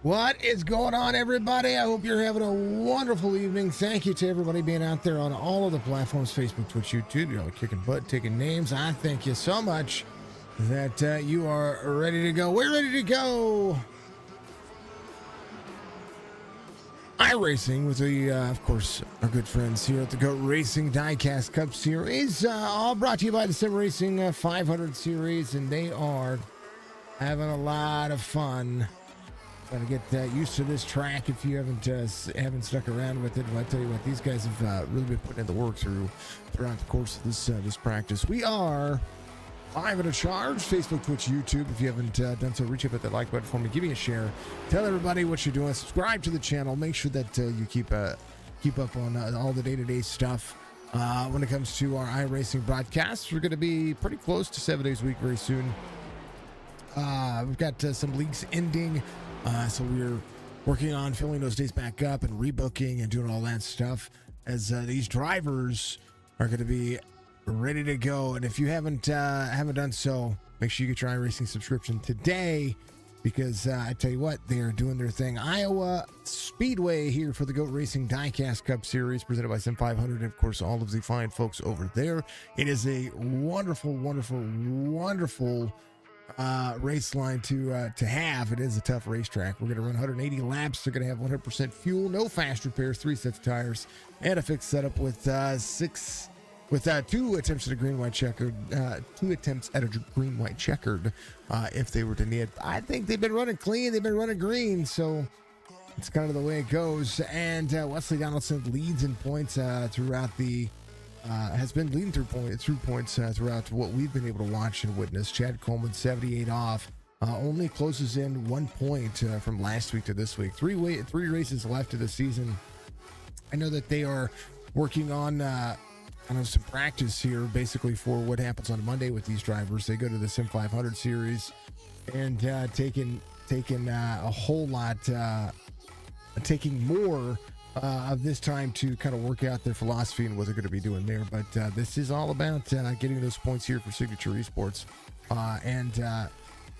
What is going on, everybody? I hope you're having a wonderful evening. Thank you to everybody being out there on all of the platforms, Facebook, Twitch, YouTube. You're all kicking butt, taking names. I thank you so much that you are ready to go. We're ready to go. iRacing with the, of course, our good friends here at the GOAT Racing Diecast Cup Series. All brought to you by the Sim Racing 500 Series, and they are having a lot of fun. Got to get used to this track if you haven't stuck around with it. Well, I tell you what, these guys have really been putting in the work throughout the course of this practice. We are live at a charge, Facebook, Twitch, YouTube. If you haven't done so, reach up at that like button for me. Give me a share. Tell everybody what you're doing. Subscribe to the channel. Make sure that you keep up on all the day-to-day stuff. When it comes to our iRacing broadcasts, we're going to be pretty close to 7 days a week very soon. We've got some leagues ending. So we're working on filling those days back up and rebooking and doing all that stuff as these drivers are going to be ready to go. And if you haven't done so, make sure you get your iRacing subscription today, because I tell you what, they are doing their thing. Iowa Speedway here for the GOAT Racing Diecast Cup Series presented by Sim 500, and of course all of the fine folks over there. It is a wonderful, wonderful, wonderful race line to have. It is a tough racetrack. We're going to run 180 laps. They're going to have 100% fuel, no fast repairs, 3 sets of tires, and a fixed setup with 2 attempts at a green white checkered. 2 attempts at a green white checkered. If they were to need, I think they've been running clean. They've been running green, so it's kind of the way it goes. And Wesley Donaldson leads in points throughout the. Has been leading through points throughout what we've been able to watch and witness. Chad Coleman 78 off, only closes in 1 point from last week to this week. Three races left of the season. I know that they are working on some practice here, basically for what happens on Monday with these drivers. They go to the Sim 500 series and taking a whole lot, taking more of this time to kind of work out their philosophy and what they're going to be doing there. But this is all about getting those points here for Signature Esports. And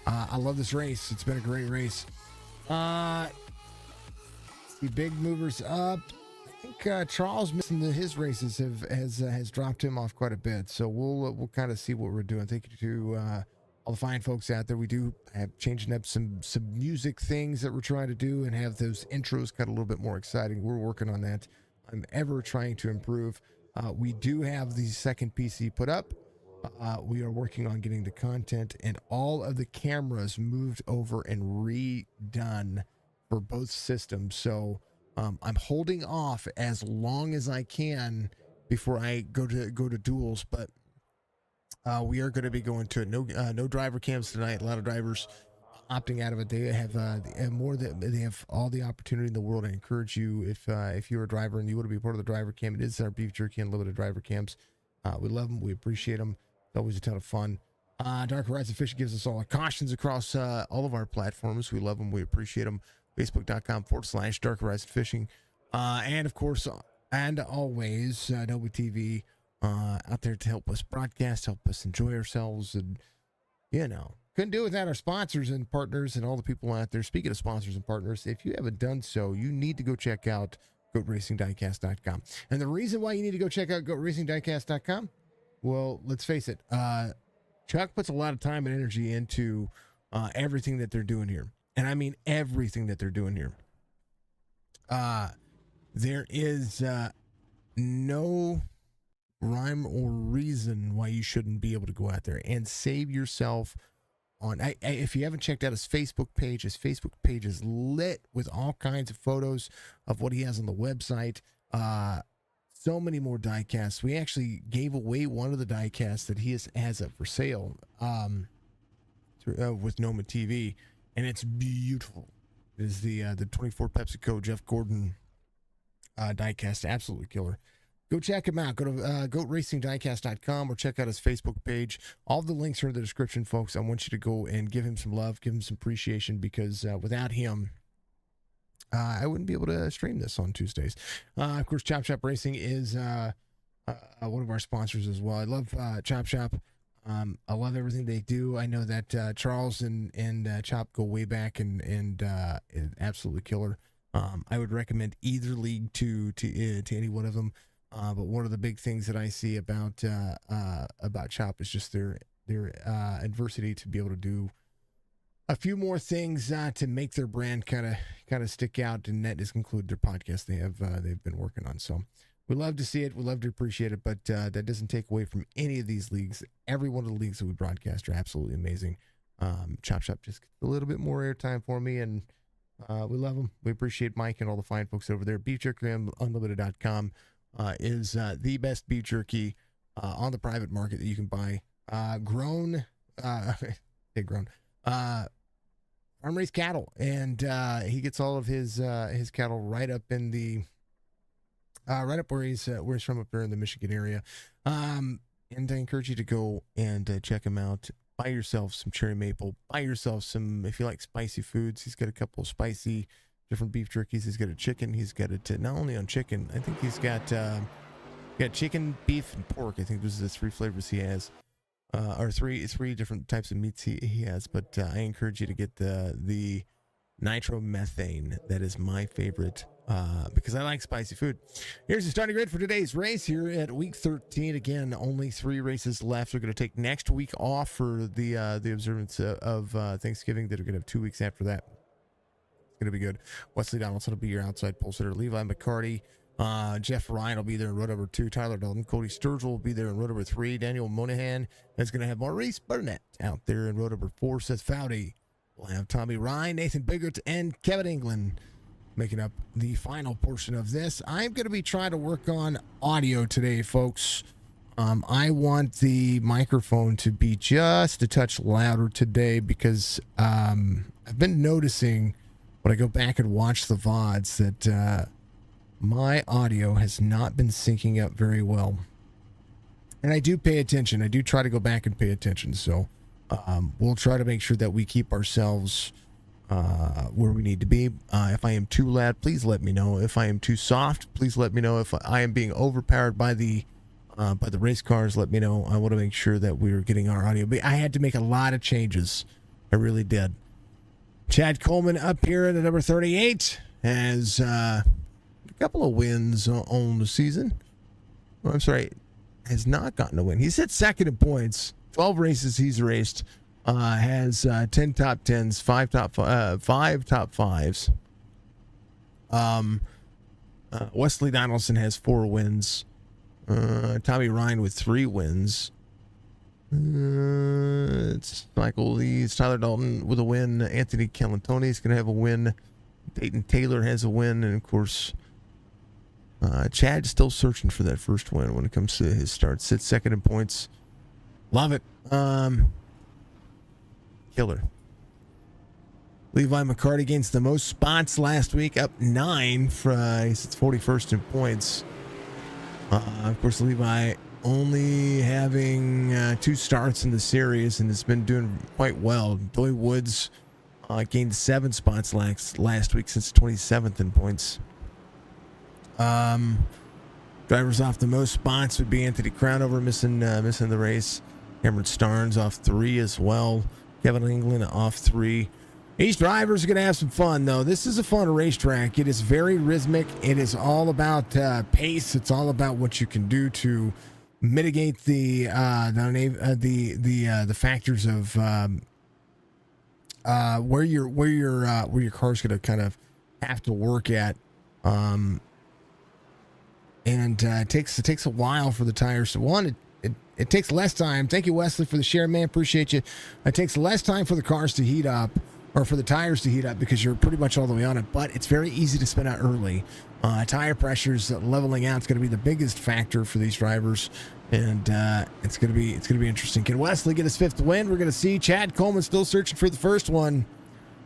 I love this race. It's been a great race. The big movers up. I think Charles missing his races has dropped him off quite a bit. So we'll kind of see what we're doing. Thank you to all the fine folks out there. We do have changing up some music things that we're trying to do and have those intros got a little bit more exciting. We're working on that. I'm ever trying to improve. We do have the second PC put up. We are working on getting the content and all of the cameras moved over and redone for both systems. So I'm holding off as long as I can before I go to duels, but we are going to be going to it. No driver cams tonight. A lot of drivers opting out of it. They have they have all the opportunity in the world. I encourage you, if you're a driver and you want to be part of the driver cam, it is our beef jerky and limited driver cams. We love them. We appreciate them. It's always a ton of fun. Dark Horizon Fishing gives us all our cautions across all of our platforms. We love them. We appreciate them. Facebook.com/Dark Horizon Fishing. And of course, and always, WTV. Out there to help us broadcast, help us enjoy ourselves, and couldn't do it without our sponsors and partners and all the people out there. Speaking of sponsors and partners, if you haven't done so, you need to go check out GOATRacingDiecast.com. And the reason why you need to go check out GOATRacingDiecast.com, well, let's face it, Chuck puts a lot of time and energy into everything that they're doing here, and I mean everything that they're doing here. There is no rhyme or reason why you shouldn't be able to go out there and save yourself on. If you haven't checked out his Facebook page is lit with all kinds of photos of what he has on the website. So many more diecasts. We actually gave away one of the diecasts that he has up for sale with Noma TV, and it's beautiful. It is the 24 PepsiCo Jeff Gordon diecast, absolutely killer. Go check him out. Go to GOATRacingDiecast.com or check out his Facebook page. All the links are in the description, folks. I want you to go and give him some love, give him some appreciation, because without him, I wouldn't be able to stream this on Tuesdays. Of course, Chop Shop Racing is one of our sponsors as well. I love Chop Shop. I love everything they do. I know that Charles and Chop go way back and absolutely killer. I would recommend either league to any one of them. But one of the big things that I see about Chop is just their adversity to be able to do a few more things to make their brand kind of stick out, and that is include their podcast they've been working on. So we love to see it, we love to appreciate it, but that doesn't take away from any of these leagues. Every one of the leagues that we broadcast are absolutely amazing. Chop Shop just gets a little bit more airtime for me, and we love them. We appreciate Mike and all the fine folks over there. BeefJerkyUnlimited.com is the best beef jerky on the private market that you can buy. Grown farm raised cattle, and he gets all of his cattle right up in the right up where he's from up there in the Michigan area. And I encourage you to go and check him out. Buy yourself some cherry maple. Buy yourself some, if you like spicy foods. He's got a couple of spicy different beef jerkies. He's got a chicken. He's got it not only on chicken. I think he's got chicken, beef, and pork. I think those are the three flavors he has. Or three different types of meats he has, but I encourage you to get the nitromethane. That is my favorite because I like spicy food. Here's the starting grid for today's race here at week 13. Again, only 3 races left. We're going to take next week off for the observance of Thanksgiving. That are going to have 2 weeks after that. It's going to be good. Wesley Donaldson will be your outside pole sitter. Levi McCarty. Jeff Ryan will be there in row number 2. Tyler Dalton. Cody Sturgill will be there in row number 3. Daniel Monahan is going to have Maurice Burnett out there in row number 4. Seth Foudy will have Tommy Ryan, Nathan Biggert, and Kevin England making up the final portion of this. I'm going to be trying to work on audio today, folks. I want the microphone to be just a touch louder today because I've been noticing when I go back and watch the VODs that my audio has not been syncing up very well. And I do pay attention. I do try to go back and pay attention. So we'll try to make sure that we keep ourselves where we need to be. If I am too loud, please let me know. If I am too soft, please let me know. If I am being overpowered by the race cars, let me know. I want to make sure that we're getting our audio. But I had to make a lot of changes. I really did. Chad Coleman up here at number 38 has a couple of wins on the season. Oh, I'm sorry, has not gotten a win. He's hit second in points. 12 races he's raced. Has 10 top 10s, 5 top 5s. Wesley Donaldson has 4 wins. Tommy Ryan with 3 wins. It's Michael Lees, Tyler Dalton with a win. Anthony Calantoni is going to have a win. Dayton Taylor has a win, and of course, Chad's still searching for that first win when it comes to his starts. Sits second in points. Love it. Killer. Levi McCarty gains the most spots last week, up 9. He's 41st in points. Of course, Levi only having 2 starts in the series and has been doing quite well. Doy Woods gained 7 spots last week, since 27th in points. Drivers off the most spots would be Anthony Crownover missing the race. Cameron Starnes off 3 as well. Kevin England off 3. These drivers are going to have some fun, though. This is a fun racetrack. It is very rhythmic. It is all about pace. It's all about what you can do to mitigate the factors of where your car's going to kind of have to work at. And it takes a while for the tires to it takes less time. Thank you, Wesley, for the share, man. Appreciate you. It takes less time for the cars to heat up, or for the tires to heat up, because you're pretty much all the way on it. But it's very easy to spin out early. Tire pressures leveling out is going to be the biggest factor for these drivers, and it's going to be interesting. Can Wesley get his 5th win? We're going to see. Chad Coleman still searching for the first one.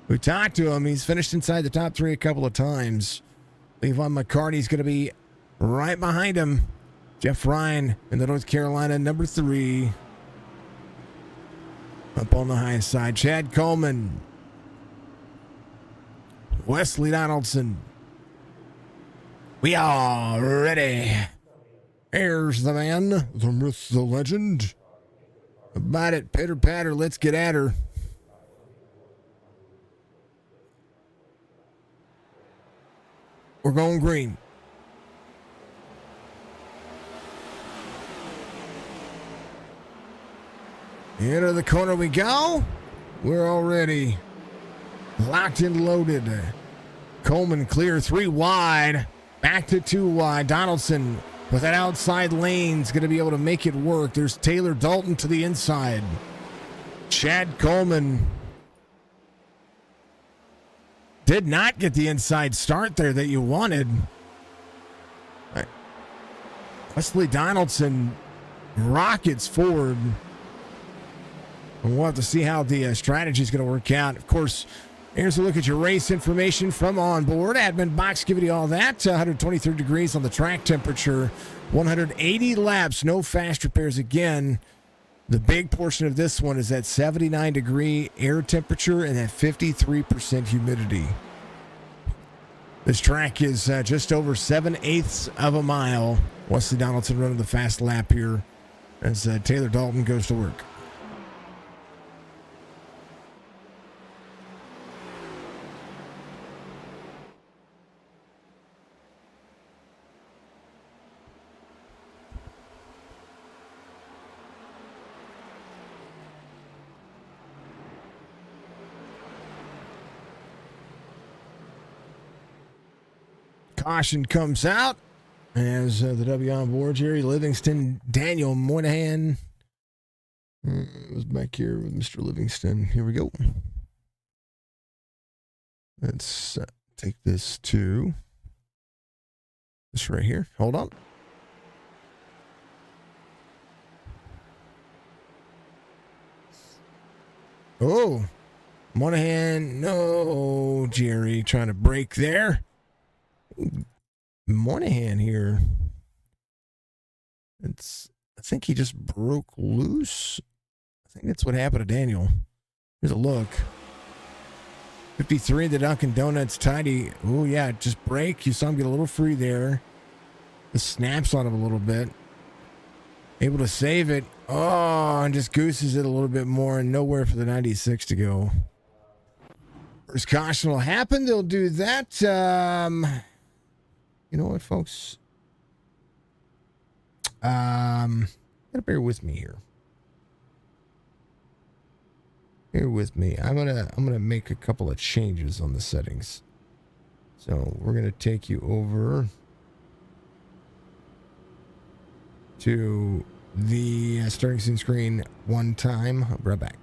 We talked to him. He's finished inside the top 3 a couple of times. Levi McCarty's going to be right behind him. Jeff Ryan in the North Carolina number 3. Up on the high side, Chad Coleman. Wesley Donaldson. We are ready. Here's the man, the myth, the legend. About it, pitter patter, let's get at her. We're going green. Into the corner we go. We're already locked and loaded. Coleman clear 3 wide. Back to 2 wide. Donaldson with that outside lane's going to be able to make it work. There's Taylor Dalton to the inside. Chad Coleman did not get the inside start there that you wanted. Wesley Donaldson rockets forward. And we'll have to see how the strategy is going to work out. Of course, here's a look at your race information from onboard. Admin box giving you all that. 123 degrees on the track temperature. 180 laps. No fast repairs again. The big portion of this one is that 79 degree air temperature and that 53% humidity. This track is just over 7/8 of a mile. Wesley Donaldson running the fast lap here as Taylor Dalton goes to work. Caution comes out as the W on board. Jerry Livingston, Daniel Moynihan was back here with Mr. Livingston. Here we go. Let's take this to this right here. Hold on. Oh, Moynihan. No, Jerry trying to break there. Moynihan here. I think he just broke loose. I think that's what happened to Daniel. Here's a look. 53, the Dunkin' Donuts tidy. Oh, yeah, just break. You saw him get a little free there. The snaps on him a little bit. Able to save it. Oh, and just gooses it a little bit more and nowhere for the 96 to go. First caution will happen. They'll do that. You know what, folks? Gotta bear with me here. Bear with me. I'm gonna make a couple of changes on the settings. So we're gonna take you over to the starting screen one time. I'll be right back.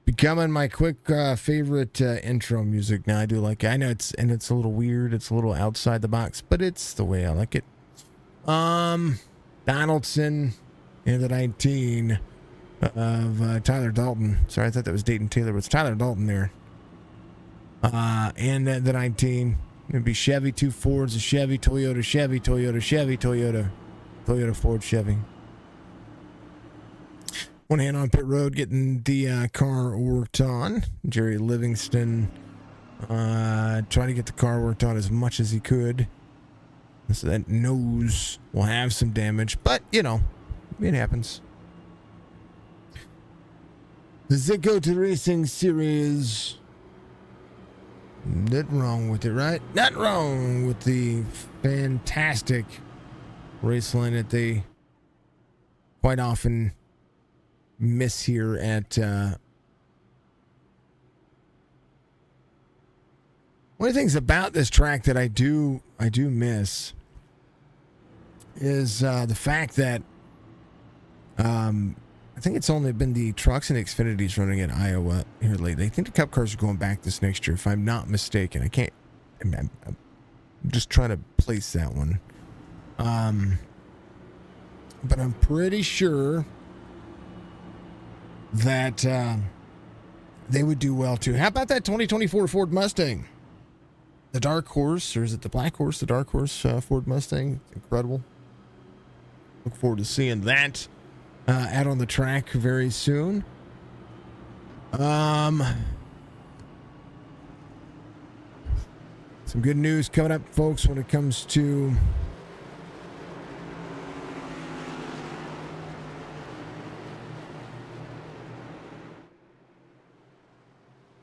Becoming my quick favorite intro music now. I do like it. I know it's a little weird. It's a little outside the box, but it's the way I like it. Donaldson in the 19 of Tyler Dalton. Sorry, I thought that was Dayton Taylor, but it's Tyler Dalton there. And the 19. It'd be Chevy, 2 Fords, a Chevy, Toyota, Chevy, Toyota, Chevy, Toyota, Toyota, Ford, Chevy. One hand on pit road, getting the car worked on. Jerry Livingston trying to get the car worked on as much as he could. So that nose will have some damage, but, you know, it happens. The GOAT Racing Series. Nothing wrong with it, right? Nothing wrong with the fantastic race line that they quite often miss here at one of the things about this track that I do miss is the fact that I think it's only been the trucks and Xfinities running at Iowa here lately. I think the Cup cars are going back this next year, if I'm not mistaken. I'm just trying to place that one. But I'm pretty sure that they would do well too. How about that 2024 Ford Mustang? The dark horse, or is it the black horse? The dark horse Ford Mustang. It's incredible. Look forward to seeing that out on the track very soon. Some good news coming up, folks, when it comes to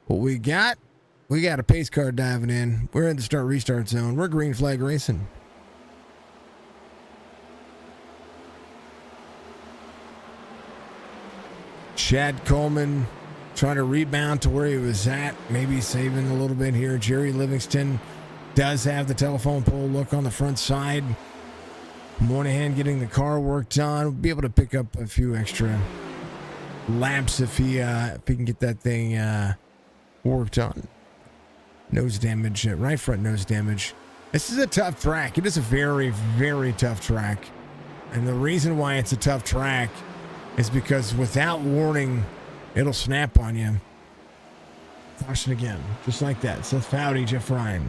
what we got. We got a pace car diving in. We're in the start restart zone. We're green flag racing. Chad Coleman trying to rebound to where he was at, maybe saving a little bit here. Jerry Livingston does have the telephone pole look on the front side. Moynihan getting the car worked on. We'll be able to pick up a few extra laps if he can get that thing worked on. Nose damage, right front nose damage. This is a tough track. It is a very, very tough track. And the reason why it's a tough track is because without warning, it'll snap on you. Caution again, just like that. Seth Foudy, Jeff Ryan.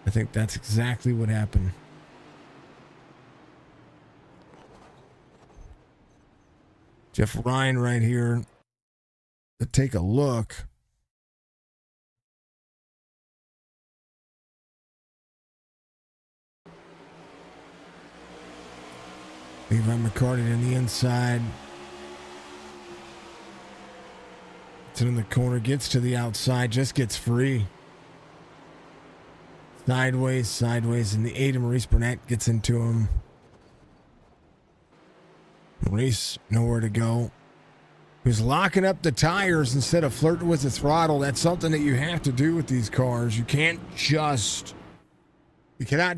I think that's exactly what happened. Jeff Ryan right here to take a look. Levi McCarty in the inside. It's in the corner, gets to the outside, just gets free. Sideways, and the 8 of Maurice Burnett gets into him. Maurice, nowhere to go. He's locking up the tires instead of flirting with the throttle. That's something that you have to do with these cars. You cannot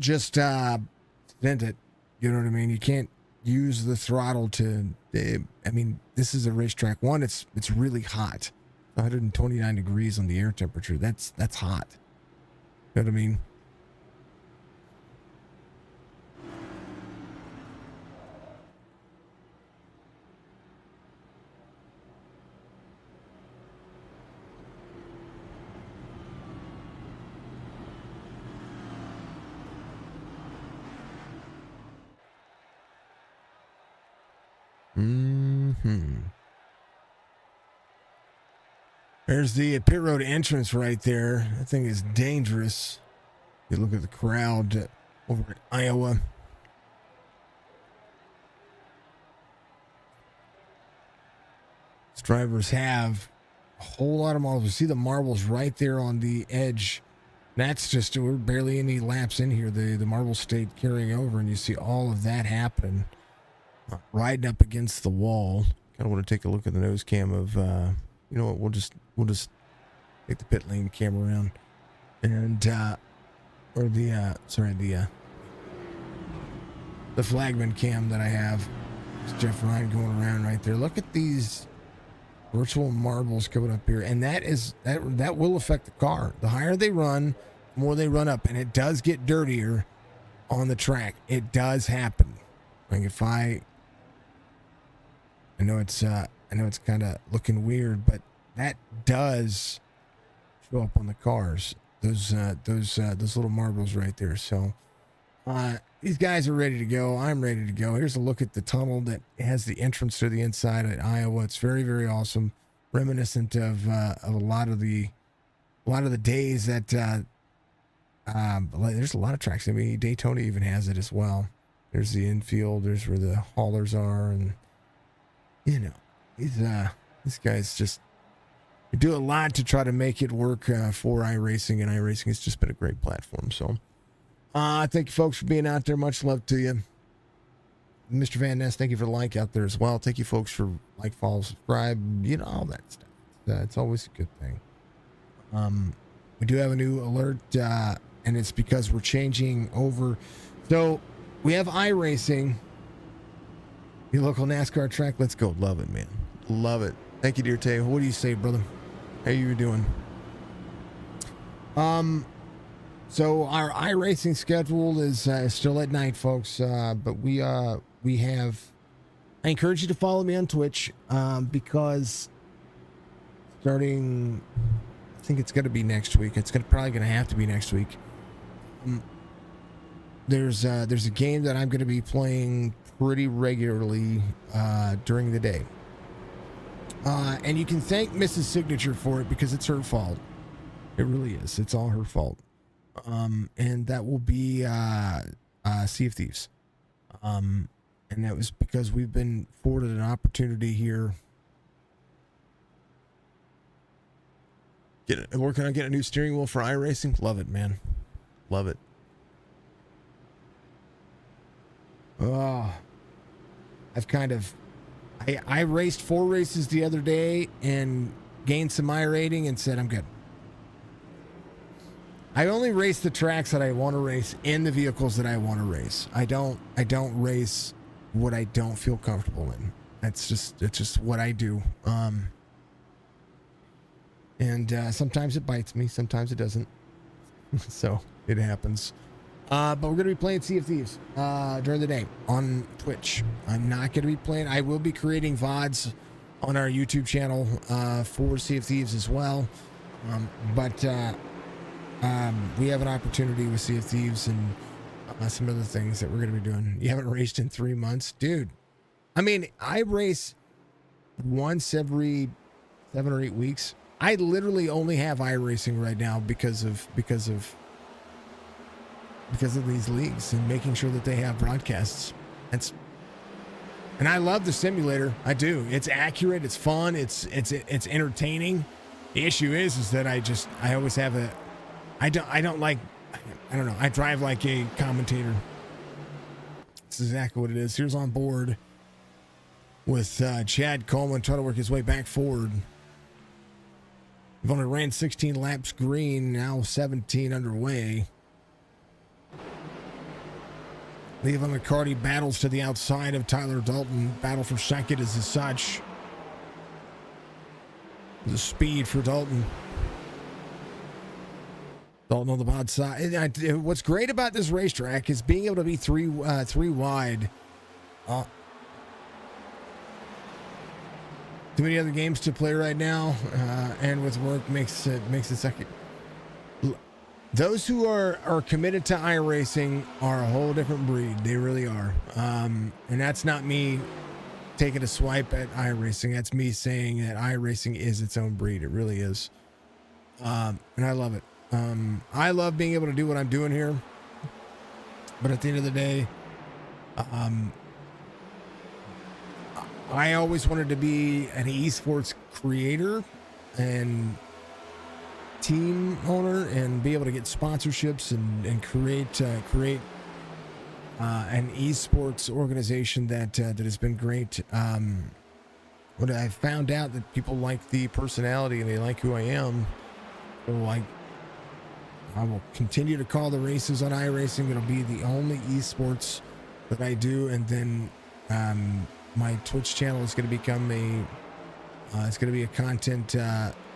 just stint it. You know what I mean? You can't use the throttle to, I mean, this is a racetrack. One, it's really hot. 129 degrees on the air temperature. That's hot. You know what I mean? There's the pit road entrance right there. That thing is dangerous. You look at the crowd over at Iowa. These drivers have a whole lot of marbles. You see the marbles right there on the edge. That's just, we're barely any laps in here. The marble state carrying over, and you see all of that happen. Riding up against the wall. Kind of want to take a look at the nose cam of, you know what, we'll just take the pit lane camera around. And, or the flagman cam that I have. It's Jeff Ryan going around right there. Look at these virtual marbles coming up here. And that will affect the car. The higher they run, the more they run up. And it does get dirtier on the track. It does happen. Like if I know it's kind of looking weird, but that does show up on the cars. Those little marbles right there. So these guys are ready to go. I'm ready to go. Here's a look at the tunnel that has the entrance to the inside at Iowa. It's very, very awesome, reminiscent of a lot of the days that there's a lot of tracks. I mean, Daytona even has it as well. There's the infield. There's where the haulers are, and you know, these guys just do a lot to try to make it work for iRacing, and iRacing has just been a great platform. So, thank you folks for being out there. Much love to you, Mr. Van Ness. Thank you for the like out there as well. Thank you folks for like, follow, subscribe, you know, all that stuff. It's always a good thing. We do have a new alert and it's because we're changing over. So we have iRacing, your local NASCAR track. Let's go. Love it, man. Love it. Thank you, dear Tay. What do you say, brother? How you doing? So our iRacing schedule is still at night, folks. But we have. I encourage you to follow me on Twitch because starting, I think it's going to be next week. It's probably going to have to be next week. There's a game that I'm going to be playing pretty regularly during the day. And you can thank Mrs. Signature for it because it's her fault. It really is. It's all her fault. And that will be Sea of Thieves. And that was because we've been afforded an opportunity here. Working on getting a new steering wheel for iRacing. Love it, man. Love it. Oh, I've kind of... I raced 4 races the other day and gained some iRating and said I'm good. I only race the tracks that I want to race in the vehicles that I want to race. I don't race what I don't feel comfortable in. It's just what I do. And sometimes it bites me, sometimes it doesn't. So it happens. But we're going to be playing Sea of Thieves during the day on Twitch. I'm not going to be playing. I will be creating VODs on our YouTube channel for Sea of Thieves as well. But we have an opportunity with Sea of Thieves and some other things that we're going to be doing. You haven't raced in 3 months? Dude, I mean, I race once every 7 or 8 weeks. I literally only have iRacing right now because of these leagues and making sure that they have broadcasts. And I love the simulator. I do. It's accurate. It's fun. It's entertaining. The issue is that I always have I don't know. I drive like a commentator. That's exactly what it is. Here's on board with Chad Coleman trying to work his way back forward. We've only ran 16 laps green, now 17 underway. Leland McCarty battles to the outside of Tyler Dalton. Battle for second is as such. The speed for Dalton. Dalton on the bottom side. What's great about this racetrack is being able to be three wide. Too many other games to play right now, and with work makes it second. Those who are committed to iRacing are a whole different breed. They really are. And that's not me taking a swipe at iRacing. That's me saying that iRacing is its own breed. It really is. And I love it. I love being able to do what I'm doing here. But at the end of the day, I always wanted to be an eSports creator and team owner and be able to get sponsorships and create an eSports organization that has been great. When I found out that people like the personality and they like who I am, so I will continue to call the races on iRacing. It'll be the only eSports that I do, and then my Twitch channel is going to become it's going to be a content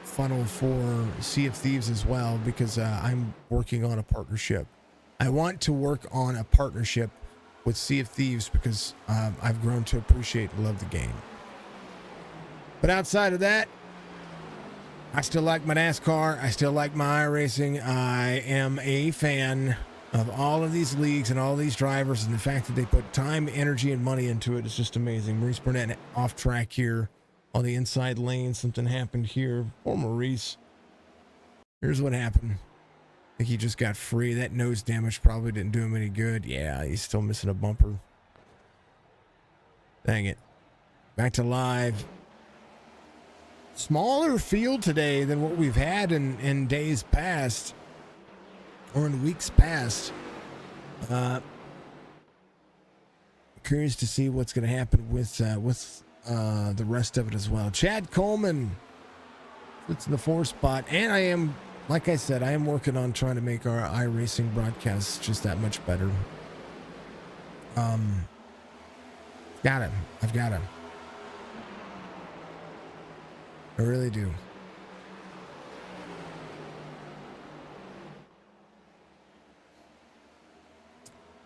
funnel for Sea of Thieves as well, because I'm working on a partnership. I want to work on a partnership with Sea of Thieves because I've grown to appreciate and love the game. But outside of that, I still like my NASCAR. I still like my iRacing. I am a fan of all of these leagues and all these drivers, and the fact that they put time, energy, and money into it is just amazing. Maurice Burnett off track here on the inside lane. Something happened here. Poor Maurice. Here's what happened. I think he just got free. That nose damage probably didn't do him any good. Yeah, he's still missing a bumper. Dang it. Back to live. Smaller field today than what we've had in days past, or in weeks past. Curious to see what's going to happen with the rest of it as well. Chad Coleman sits in the 4th spot, and I am like I said, I am working on trying to make our iRacing broadcasts just that much better. Got him. I've got him. I really do.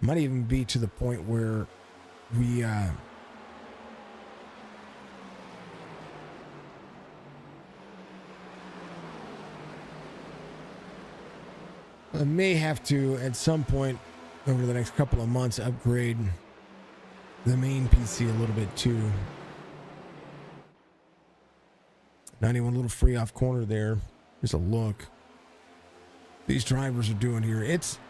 Might even be to the point where we I may have to, at some point over the next couple of months, upgrade the main PC a little bit too. 91 little free off corner there. Here's a look. These drivers are doing here.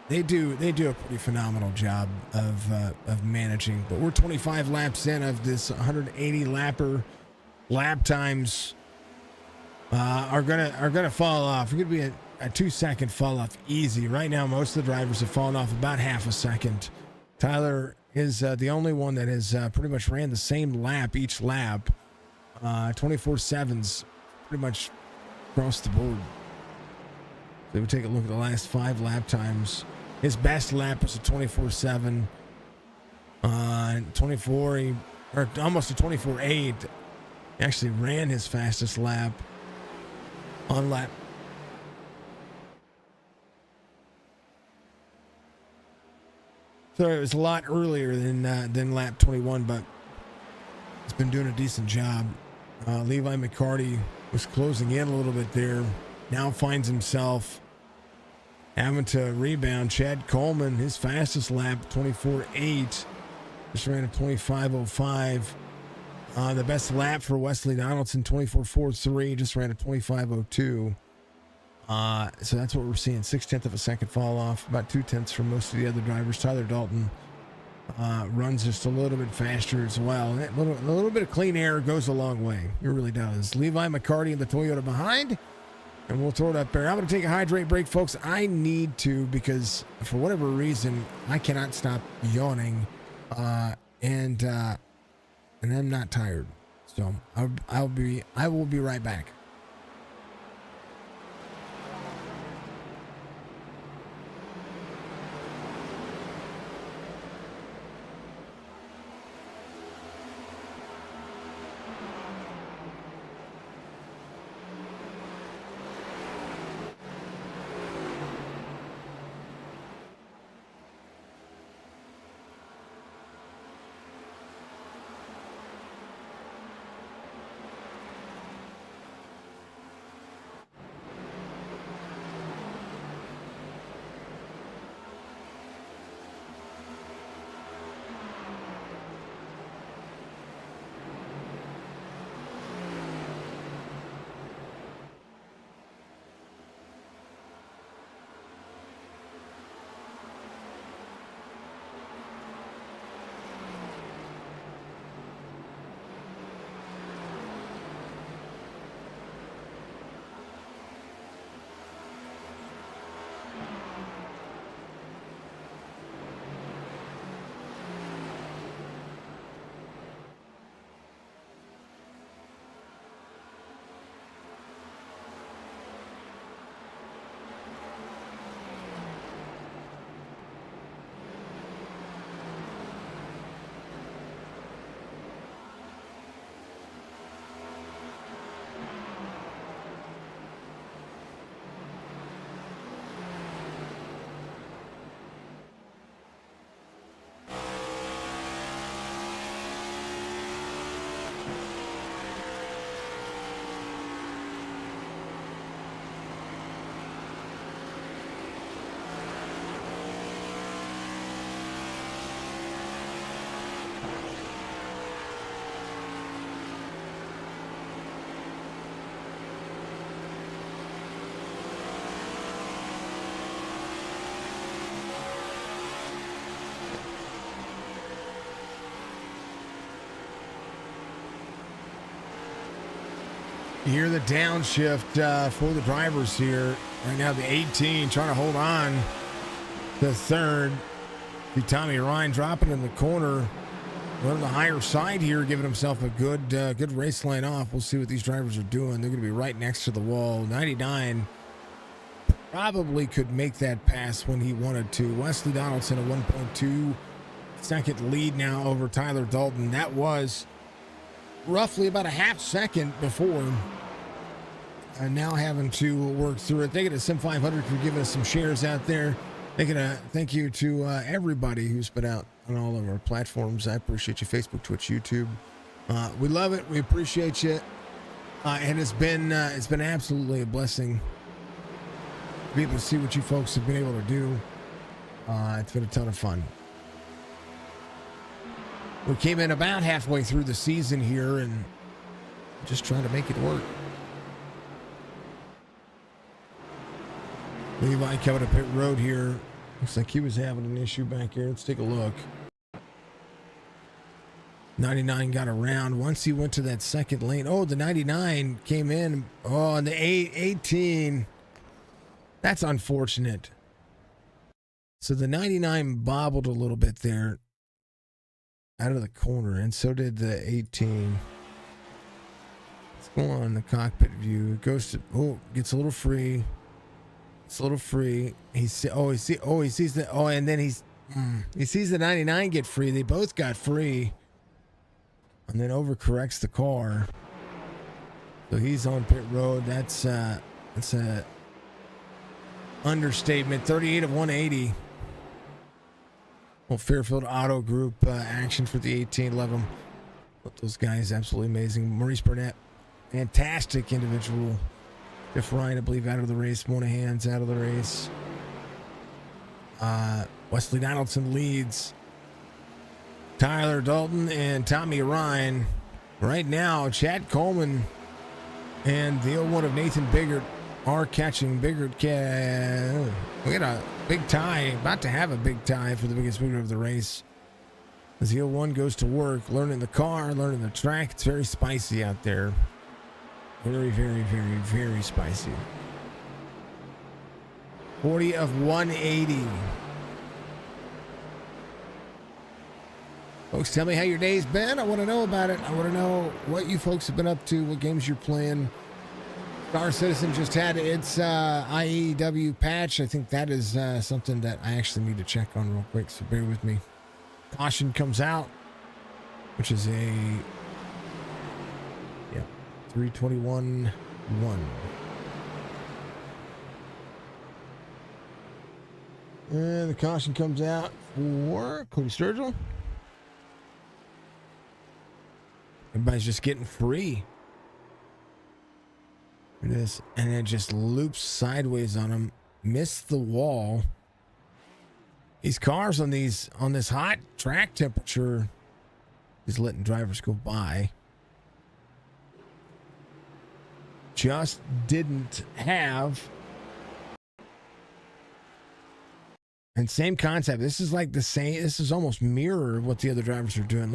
They do a pretty phenomenal job of managing. But we're 25 laps in of this 180 lapper. Lap times are gonna fall off. It could be a 2-second fall off easy. Right now, most of the drivers have fallen off about half a second. Tyler is the only one that has pretty much ran the same lap each lap. 24/7's pretty much across the board. So we take a look at the last 5 lap times. His best lap was a 24/7. 24, or almost a 24/8. He actually ran his fastest lap on lap. So it was a lot earlier than lap 21, but he's been doing a decent job. Levi McCarty was closing in a little bit there. Now finds himself having to rebound. Chad Coleman, his fastest lap, 24/8. Just ran a 25:05. The best lap for Wesley Donaldson, 24:43. Just ran a 25:02. So that's what we're seeing. 0.6 of a second fall off. About 0.2 for most of the other drivers. Tyler Dalton runs just a little bit faster as well. A little bit of clean air goes a long way. It really does. Levi McCarty in the Toyota behind. And we'll throw it up there. I'm going to take a hydrate break, folks. I need to, because for whatever reason, I cannot stop yawning. And I'm not tired. So I will be right back. You hear the downshift for the drivers here. Right now, the 18 trying to hold on to third. See Tommy Ryan dropping in the corner. On the higher side here, giving himself a good race line off. We'll see what these drivers are doing. They're going to be right next to the wall. 99 probably could make that pass when he wanted to. Wesley Donaldson, a 1.2 second lead now over Tyler Dalton. That was roughly about a half second before. And now having to work through it. Thank you to Sim 500 for giving us some shares out there. Thank you to everybody who's been out on all of our platforms. I appreciate you, Facebook, Twitch, YouTube. We love it. We appreciate you. And it's been absolutely a blessing to be able to see what you folks have been able to do. It's been a ton of fun. We came in about halfway through the season here and just trying to make it work. Levi coming to pit road here. Looks like he was having an issue back here. Let's take a look. 99 got around. Once he went to that second lane. Oh, the 99 came in. Oh, and the 18. That's unfortunate. So the 99 bobbled a little bit there out of the corner, and so did the 18. Let's go on the cockpit view. It goes to, gets a little free. It's a little free. He sees the, and then he sees the 99 get free. They both got free, and then overcorrects the car. So he's on pit road. That's a understatement. 38 of 180. Well, Fairfield Auto Group action for the 18. Love them. Those guys absolutely amazing. Maurice Burnett, fantastic individual. Jeff Ryan, I believe, out of the race. Monahan's out of the race. Wesley Donaldson leads. Tyler Dalton and Tommy Ryan. Right now, Chad Coleman and the 01 of Nathan Biggert are catching. Biggert, we got a big tie, about to have a big tie for the biggest winner of the race. As the 01 goes to work, learning the car, learning the track. It's very spicy out there. Very, very, very, very spicy. 40 of 180. Folks, tell me how your day's been. I want to know about it. I want to know what you folks have been up to, what games you're playing. Star Citizen just had its IEW patch. I think that is something that I actually need to check on real quick, so bear with me. Caution comes out, which is a 321-1. And the caution comes out for Cody Sturgill. Everybody's just getting free. It is, and it just loops sideways on him. Missed the wall. These cars on this hot track temperature is letting drivers go by. Just didn't have. And same concept. This is like the same. This is almost mirror what the other drivers are doing.